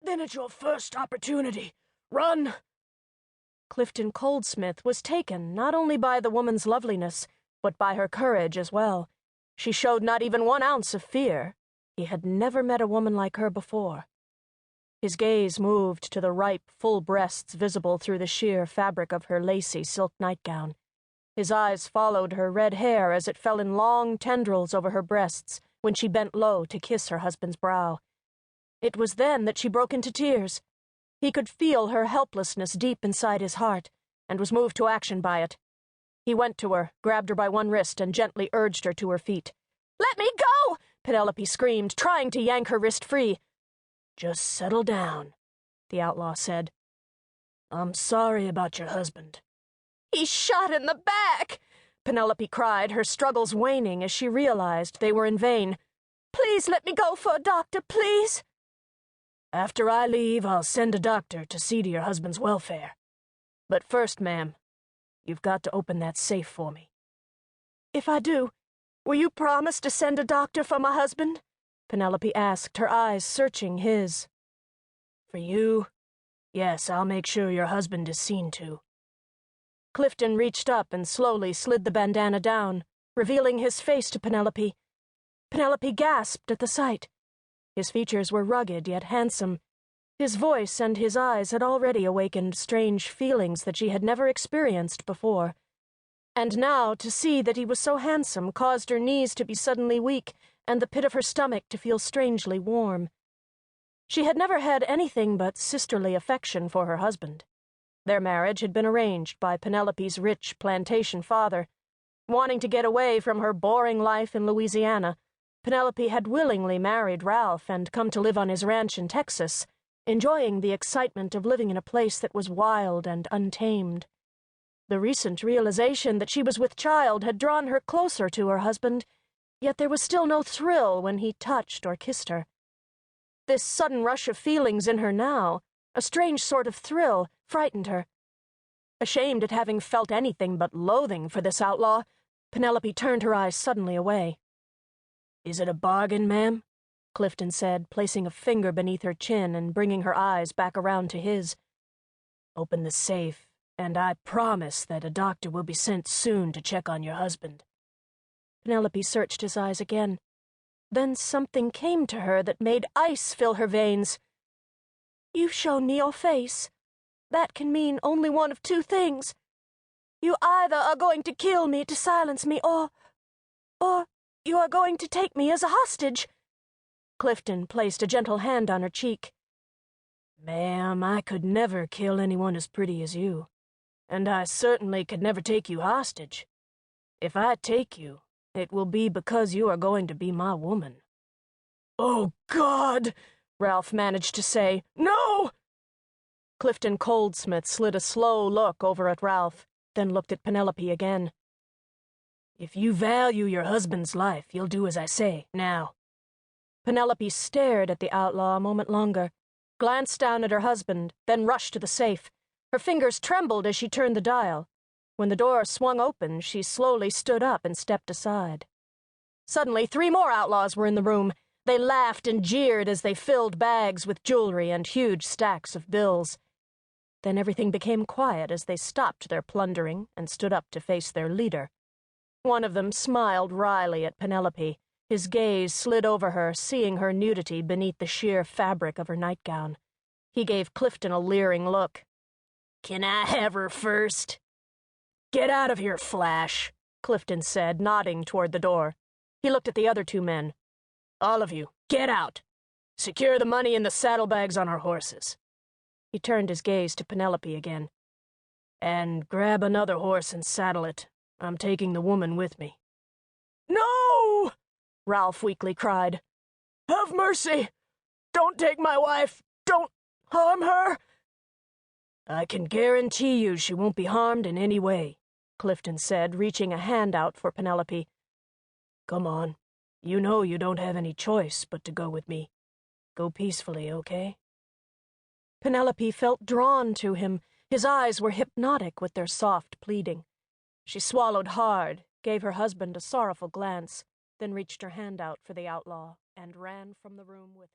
Then it's your first opportunity. Run! Clifton Goldsmith was taken not only by the woman's loveliness, but by her courage as well. She showed not even 1 ounce of fear. He had never met a woman like her before. His gaze moved to the ripe, full breasts visible through the sheer fabric of her lacy silk nightgown. His eyes followed her red hair as it fell in long tendrils over her breasts when she bent low to kiss her husband's brow. It was then that she broke into tears. He could feel her helplessness deep inside his heart, and was moved to action by it. He went to her, grabbed her by one wrist, and gently urged her to her feet. "Let me go!" Penelope screamed, trying to yank her wrist free. "Just settle down," the outlaw said. "I'm sorry about your husband." "He's shot in the back!" Penelope cried, her struggles waning as she realized they were in vain. "Please let me go for a doctor, please." "After I leave, I'll send a doctor to see to your husband's welfare. But first, ma'am, you've got to open that safe for me." "If I do, will you promise to send a doctor for my husband?" Penelope asked, her eyes searching his. "For you? Yes, I'll make sure your husband is seen to." Clifton reached up and slowly slid the bandana down, revealing his face to Penelope. Penelope gasped at the sight. His features were rugged yet handsome. His voice and his eyes had already awakened strange feelings that she had never experienced before. And now to see that he was so handsome caused her knees to be suddenly weak and the pit of her stomach to feel strangely warm. She had never had anything but sisterly affection for her husband. Their marriage had been arranged by Penelope's rich plantation father. Wanting to get away from her boring life in Louisiana, Penelope had willingly married Ralph and come to live on his ranch in Texas, enjoying the excitement of living in a place that was wild and untamed. The recent realization that she was with child had drawn her closer to her husband, yet there was still no thrill when he touched or kissed her. This sudden rush of feelings in her now, a strange sort of thrill, frightened her. Ashamed at having felt anything but loathing for this outlaw, Penelope turned her eyes suddenly away. "Is it a bargain, ma'am?" Clifton said, placing a finger beneath her chin and bringing her eyes back around to his. "Open the safe, and I promise that a doctor will be sent soon to check on your husband." Penelope searched his eyes again. Then something came to her that made ice fill her veins. "You've shown me your face. That can mean only one of 2 things. You either are going to kill me to silence me, or you are going to take me as a hostage." Clifton placed a gentle hand on her cheek. "Ma'am, I could never kill anyone as pretty as you, and I certainly could never take you hostage. If I take you, it will be because you are going to be my woman." "Oh, God!" Ralph managed to say. "No!" Clifton Goldsmith slid a slow look over at Ralph, then looked at Penelope again. "If you value your husband's life, you'll do as I say, now." Penelope stared at the outlaw a moment longer, glanced down at her husband, then rushed to the safe. Her fingers trembled as she turned the dial. When the door swung open, she slowly stood up and stepped aside. Suddenly, 3 more outlaws were in the room. They laughed and jeered as they filled bags with jewelry and huge stacks of bills. Then everything became quiet as they stopped their plundering and stood up to face their leader. One of them smiled wryly at Penelope. His gaze slid over her, seeing her nudity beneath the sheer fabric of her nightgown. He gave Clifton a leering look. "Can I have her first?" "Get out of here, Flash," Clifton said, nodding toward the door. He looked at the other 2 men. "All of you, get out. Secure the money in the saddlebags on our horses." He turned his gaze to Penelope again. "And grab another horse and saddle it. I'm taking the woman with me." "No!" Ralph weakly cried. "Have mercy! Don't take my wife! Don't harm her!" "I can guarantee you she won't be harmed in any way," Clifton said, reaching a hand out for Penelope. "Come on. You know you don't have any choice but to go with me. Go peacefully, okay?" Penelope felt drawn to him. His eyes were hypnotic with their soft pleading. She swallowed hard, gave her husband a sorrowful glance, then reached her hand out for the outlaw and ran from the room with him.